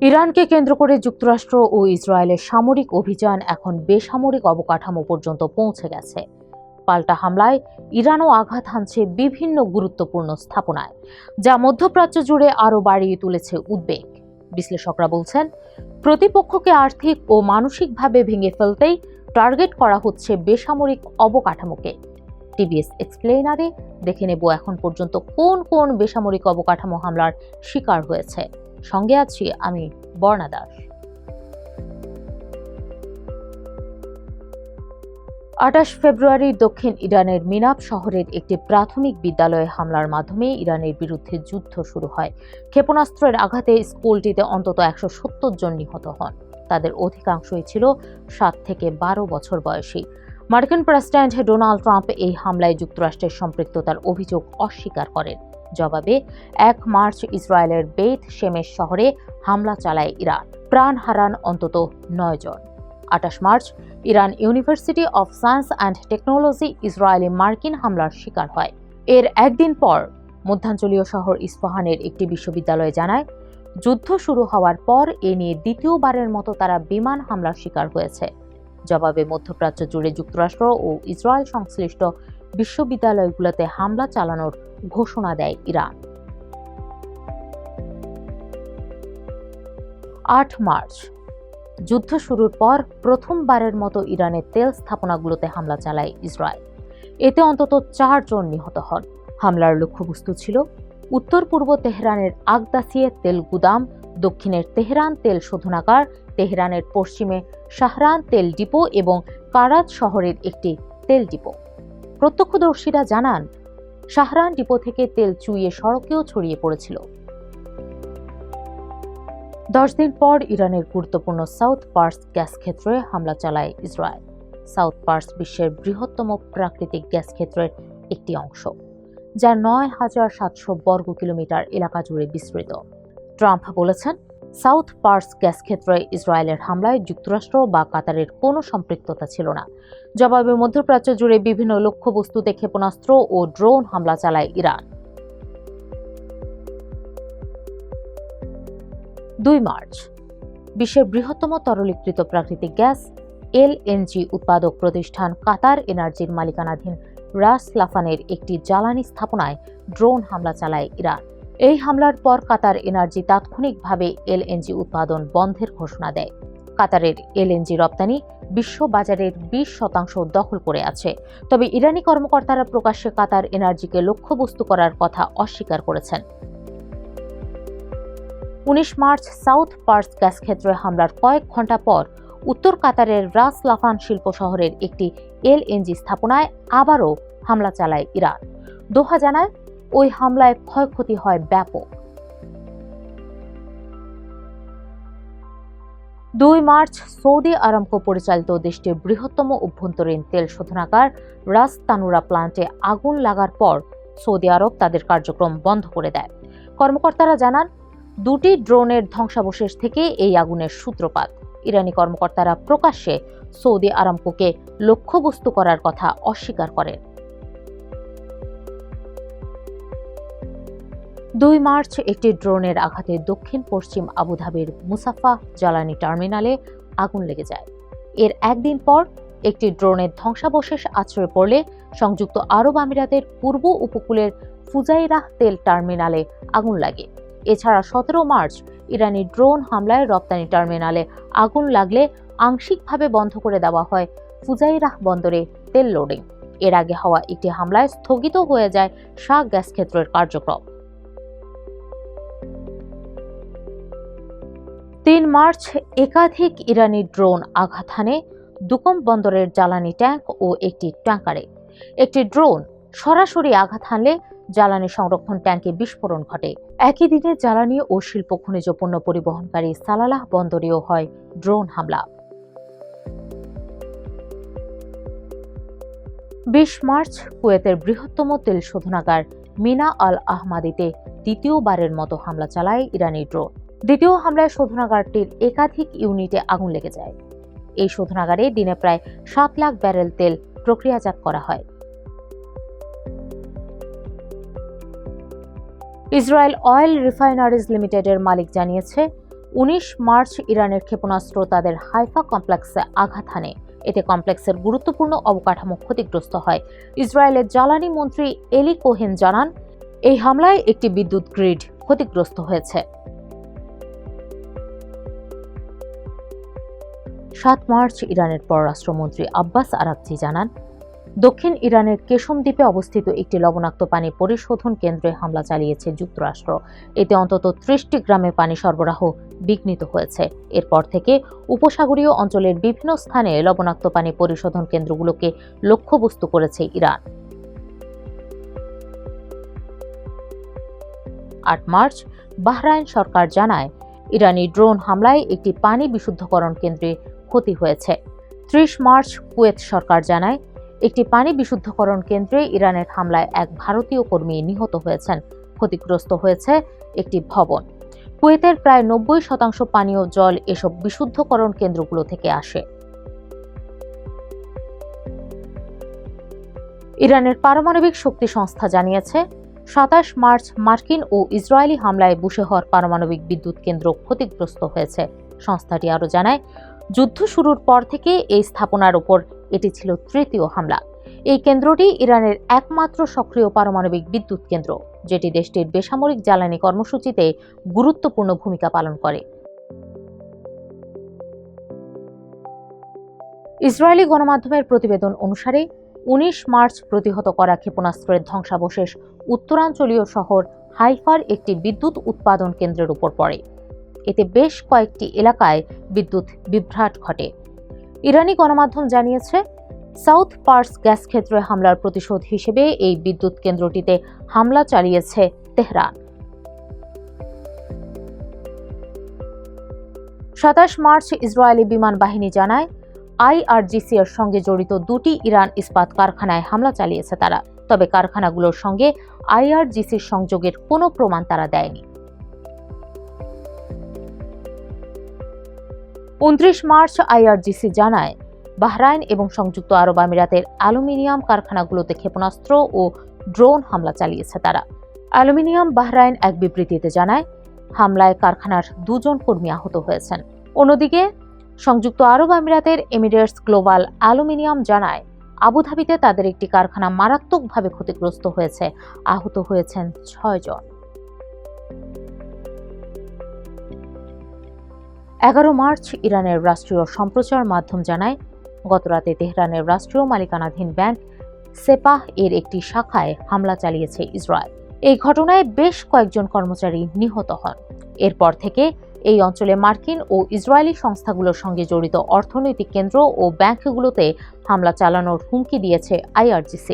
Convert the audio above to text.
ইরানকে কেন্দ্র করে যুক্তরাষ্ট্র ও ইসরায়েলের সামরিক অভিযান এখন বেসামরিক অবকাঠামো পর্যন্ত পৌঁছে গেছে। পাল্টা হামলায় ইরানও আঘাত হানছে বিভিন্ন গুরুত্বপূর্ণ স্থাপনায়, যা মধ্যপ্রাচ্য জুড়ে আরও বাড়িয়ে তুলেছে উদ্বেগ। বিশ্লেষকরা বলছেন, প্রতিপক্ষকে আর্থিক ও মানসিকভাবে ভেঙে ফেলতেই টার্গেট করা হচ্ছে বেসামরিক অবকাঠামোকে। টিবিএস এক্সপ্লেইনারে দেখে নেব এখন পর্যন্ত কোন কোন বেসামরিক অবকাঠামো হামলার শিকার হয়েছে। সঙ্গে আছি আমি, বর্ণা দাস। 28 ফেব্রুয়ারি দক্ষিণ ইরানের মিনাব শহরের একটি প্রাথমিক বিদ্যালয়ে হামলার মাধ্যমে ইরানের বিরুদ্ধে যুদ্ধ শুরু হয়। ক্ষেপণাস্ত্রের আঘাতে স্কুলটিতে অন্তত 170 জন নিহত হন। তাদের অধিকাংশই ছিল 7 থেকে 12 বছর বয়সী। মার্কিন প্রেসিডেন্ট ডোনাল্ড ট্রাম্প এই হামলায় যুক্তরাষ্ট্রের সম্পৃক্ততার অভিযোগ অস্বীকার করেন। জবাবে 1 মার্চ ইসরায়েলের বেথ শেমেশ শহরে হামলা চালায় ইরান। প্রাণ হারান অন্তত 9 জন। 28 March Iran university of science and technology Israeli মার্কিন হামলার শিকার হয়। এর একদিন পর মধ্যাঞ্চলীয় শহর ইস্পাহানের একটি বিশ্ববিদ্যালয় জানায়, যুদ্ধ শুরু হওয়ার পর এ নিয়ে দ্বিতীয়বারের মতো তারা বিমান হামলার শিকার হয়েছে। জবাবে মধ্যপ্রাচ্য জুড়ে যুক্তরাষ্ট্র ও ইসরায়েল সংশ্লিষ্ট বিশ্ববিদ্যালয়গুলোতে হামলা চালানোর ঘোষণা দেয় ইরান। 8 মার্চ যুদ্ধ শুরুর পর প্রথমবারের মতো ইরানের তেল স্থাপনাগুলোতে হামলা চালায় ইসরায়েল। এতে অন্তত 4 জন নিহত হন। হামলার লক্ষ্যবস্তু ছিল উত্তর পূর্ব তেহরানের আগদাসিয়ে তেল গুদাম, দক্ষিণের তেহরান তেল শোধনাগার, তেহরানের পশ্চিমে শাহরান তেল ডিপো এবং কারাজ শহরের একটি তেল ডিপো। প্রত্যক্ষদর্শীরা জানান, শাহরান ডিপো থেকে তেল চুইয়ে সড়কেও ছড়িয়ে পড়েছিল। 10 দিন পর ইরানের গুরুত্বপূর্ণ সাউথ পার্স গ্যাস ক্ষেত্রে হামলা চালায় ইসরায়েল। সাউথ পার্স বিশ্বের বৃহত্তম প্রাকৃতিক গ্যাস ক্ষেত্রের একটি অংশ, যা 9,700 বর্গ কিলোমিটার এলাকা জুড়ে বিস্তৃত। ট্রাম্প বলেছেন, সাউথ পার্স গ্যাস ক্ষেত্রে ইসরায়েলের হামলায় যুক্তরাষ্ট্র বা কাতারের কোনো সম্পৃক্ততা ছিল না। জবাবে মধ্যপ্রাচ্য জুড়ে বিভিন্ন লক্ষ্যবস্তুতে ক্ষেপণাস্ত্র ও ড্রোন হামলা চালায় ইরান। 2 মার্চ বিশ্বের বৃহত্তম তরলীকৃত প্রাকৃতিক গ্যাস এলএনজি উৎপাদক প্রতিষ্ঠান কাতার এনার্জির মালিকানাধীন রাস লাফানের একটি জ্বালানি স্থাপনায় ড্রোন হামলা চালায় ইরান। এই হামলার পর কাতার এনার্জি তাৎক্ষণিকভাবে এলএনজি উৎপাদন বন্ধের ঘোষণা দেয়। কাতারের এলএনজি রপ্তানি বিশ্ব বাজারের 20% দখল করে আছে। তবে ইরানি কর্মকর্তারা প্রকাশ্যে কাতার এনার্জিকে লক্ষ্যবস্তু করার কথা অস্বীকার করেছেন। 19 মার্চ সাউথ পার্স গ্যাস ক্ষেত্রে হামলার কয়েক ঘণ্টা পর উত্তর কাতারের রাস লাফান শিল্প শহরের একটি এলএনজি স্থাপনায় আবারও হামলা চালায় ইরান। দোহা জানায়, ওই হামলায় ক্ষয়ক্ষতি হয় ব্যাপক। 2 মার্চ সৌদি আরামকো পরিচালিত দেশটির বৃহত্তম অভ্যন্তরীণ তেল শোধনাগার রাস তানুরা প্লান্টে আগুন লাগার পর সৌদি আরব তাদের কার্যক্রম বন্ধ করে দেয়। কর্মকর্তারা জানান, 2টি ড্রোনের ধ্বংসাবশেষ থেকে এই আগুনের সূত্রপাত। ইরানি কর্মকর্তারা প্রকাশ্যে সৌদি আরামকোকে লক্ষ্যবস্তু করার কথা অস্বীকার করেন। 2 মার্চ একটি ড্রোনের আঘাতে দক্ষিণ পশ্চিম আবুধাবির মুসাফা জ্বালানি টার্মিনালে আগুন লেগে যায়। এর একদিন পর একটি ড্রোনের ধ্বংসাবশেষ আছড়ে পড়লে সংযুক্ত আরব আমিরাতের পূর্ব উপকূলের ফুজাইরাহ তেল টার্মিনালে আগুন লাগে। এছাড়া 17 মার্চ ইরানি ড্রোন হামলায় রপ্তানি টার্মিনালে আগুন লাগলে আংশিকভাবে বন্ধ করে দেওয়া হয় ফুজাইরাহ বন্দরে তেল লোডিং। এর আগে হওয়া একটি হামলায় স্থগিত হয়ে যায় শাহ গ্যাস ক্ষেত্রের কার্যক্রম। 3 মার্চ একাধিক ইরানি ড্রোন আঘাত হানে দুকম বন্দরের জ্বালানি ট্যাঙ্ক ও একটি ট্যাঙ্কারে। একটি ড্রোন সরাসরি আঘাত হানলে জ্বালানি সংরক্ষণ ট্যাঙ্কে বিস্ফোরণ ঘটে। একই দিনে জ্বালানি ও শিল্প খনিজ পণ্য পরিবহনকারী সালালাহ বন্দরেও হয় ড্রোন হামলা। 20 মার্চ কুয়েতের বৃহত্তম তেল শোধনাগার মিনা আল আহমাদিতে দ্বিতীয়বারের মতো হামলা চালায় ইরানি ড্রোন। দ্বিতীয় হামলায় শোধনাগারটির একাধিক ইউনিটে আগুন লেগে যায়। এই শোধনাগারে দিনে প্রায় 7 লাখ ব্যারেল তেল প্রক্রিয়াজাত করা হয়। ইসরায়েল অয়েল রিফাইনারিজ লিমিটেডের মালিক জানিয়েছে, 19 মার্চ ইরানের ক্ষেপণাস্ত্র তাদের হাইফা কমপ্লেক্সে আঘাত হানে। এতে কমপ্লেক্সের গুরুত্বপূর্ণ অবকাঠামো ক্ষতিগ্রস্ত হয়। ইসরায়েলের জ্বালানি মন্ত্রী এলি কোহেন জানান, এই হামলায় একটি বিদ্যুৎ গ্রিড ক্ষতিগ্রস্ত হয়েছে। 7 মার্চ ইরানের পররাষ্ট্রমন্ত্রী আব্বাস আরাকচি জানান, দক্ষিণ ইরানের কেশম দ্বীপে অবস্থিত একটি লবণাক্ত পানি পরিশোধন কেন্দ্রে হামলা চালিয়েছে যুক্তরাষ্ট্র। এতে অন্তত 30টি গ্রামে পানি সরবরাহ বিঘ্নিত হয়েছে। এরপর থেকে উপসাগরীয় অঞ্চলের বিভিন্ন স্থানে লবণাক্ত পানি পরিশোধন কেন্দ্রগুলোকে লক্ষ্যবস্তু করেছে ইরান। 8 মার্চ বাহরাইন সরকার জানায়, ইরানি ড্রোন হামলায় একটি পানি বিশুদ্ধকরণ কেন্দ্রে ক্ষতি হয়েছে। 30 মার্চ কুয়েত সরকার জানায়, একটি পানি বিশুদ্ধকরণ কেন্দ্রে ইরানের হামলায় এক ভারতীয় কর্মী নিহত হয়েছেন। ক্ষতিগ্রস্ত হয়েছে একটি ভবন। কুয়েতের প্রায় 90% পানীয় জল এসব বিশুদ্ধকরণ কেন্দ্রগুলো থেকে আসে। ইরানের পারমাণবিক শক্তি সংস্থা জানিয়েছে, 27 মার্চ মার্কিন ও ইসরায়েলি হামলায় বুশেহর পারমাণবিক বিদ্যুৎ কেন্দ্র ক্ষতিগ্রস্ত হয়েছে। সংস্থাটি আরও জানায়, যুদ্ধ শুরুর পর থেকে এই স্থাপনার উপর এটি ছিল তৃতীয় হামলা। এই কেন্দ্রটি ইরানের একমাত্র সক্রিয় পারমাণবিক বিদ্যুৎ কেন্দ্র, যেটি দেশটির বেসামরিক জ্বালানি কর্মসূচিতে গুরুত্বপূর্ণ ভূমিকা পালন করে। ইসরায়েলি গণমাধ্যমের প্রতিবেদন অনুসারে 19 মার্চ প্রতিহত করা ক্ষেপণাস্ত্রের ধ্বংসাবশেষ উত্তরাঞ্চলীয় শহর হাইফার একটি বিদ্যুৎ উৎপাদন কেন্দ্রের উপর পড়ে। এতে বেশ কয়েকটি এলাকায় বিদ্যুৎ বিভ্রাট ঘটে। ইরানি গণমাধ্যম জানিয়েছে, সাউথ পার্স গ্যাস ক্ষেত্রে হামলার প্রতিশোধ হিসেবে এই বিদ্যুৎ কেন্দ্রটিতে হামলা চালিয়েছে তেহরান। 27 মার্চ ইসরায়েলি বিমান বাহিনী জানায়, IRGC এর সঙ্গে জড়িত 2টি ইরান ইস্পাত কারখানায় হামলা চালিয়েছে তারা। তবে কারখানাগুলোর সঙ্গে IRGCর সংযোগের কোনো প্রমাণ তারা দেয়নি। 29 মার্চ IRGC জানায়, বাহরাইন এবং সংযুক্ত আরব আমিরাতের অ্যালুমিনিয়াম কারখানাগুলোতে ক্ষেপণাস্ত্র ও ড্রোন হামলা চালিয়েছে তারা। অ্যালুমিনিয়াম বাহরাইন এক বিবৃতিতে জানায়, হামলায় কারখানার 2 জন কর্মী আহত হয়েছেন। অন্যদিকে সংযুক্ত আরব আমিরাতের এমিরেটস গ্লোবাল অ্যালুমিনিয়াম জানায়, আবুধাবিতে তাদের একটি কারখানা মারাত্মকভাবে ক্ষতিগ্রস্ত হয়েছে। আহত হয়েছেন 6 জন। 11 মার্চ ইরানের রাষ্ট্রীয় সম্প্রচার মাধ্যম জানায়, গতরাতে তেহরানের রাষ্ট্রীয় মালিকানাধীন ব্যাংক সেপাহ এর একটি শাখায় হামলা চালিয়েছে ইসরায়েল। এই ঘটনায় বেশ কয়েকজন কর্মচারী নিহত হন। এরপর থেকে এই অঞ্চলে মার্কিন ও ইসরায়েলি সংস্থাগুলোর সঙ্গে জড়িত অর্থনৈতিক কেন্দ্র ও ব্যাংকগুলোতে হামলা চালানোর হুমকি দিয়েছে IRGC।